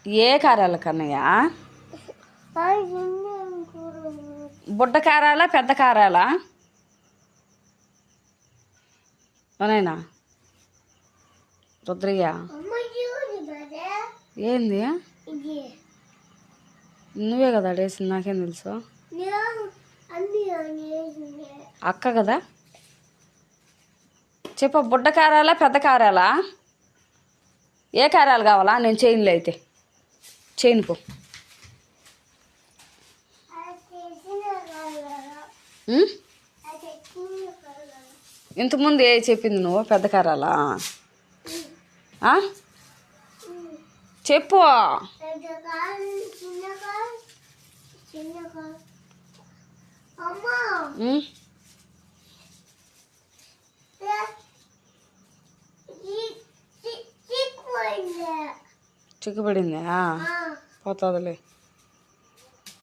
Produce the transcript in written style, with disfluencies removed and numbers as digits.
ఏ కారాలు కన్నయ్య? బుడ్డ కారాలా పెద్ద కారాలా? అవునైనా రుద్రయ్య ఏంది? నువ్వే కదా అడేసింది, నాకేం తెలుసు. అక్క కదా. చెప్పు, బుడ్డ కారాలా పెద్ద కారాలా? ఏ కారాలు కావాలా? నేను చేయనులే అయితే, చేయను పో. ఇంతకుముందు ఏ చెప్పింది నువ్వు? పెద్ద కారాలా? చెప్పు. చిక్కుపడిందా? పోతుందిలే.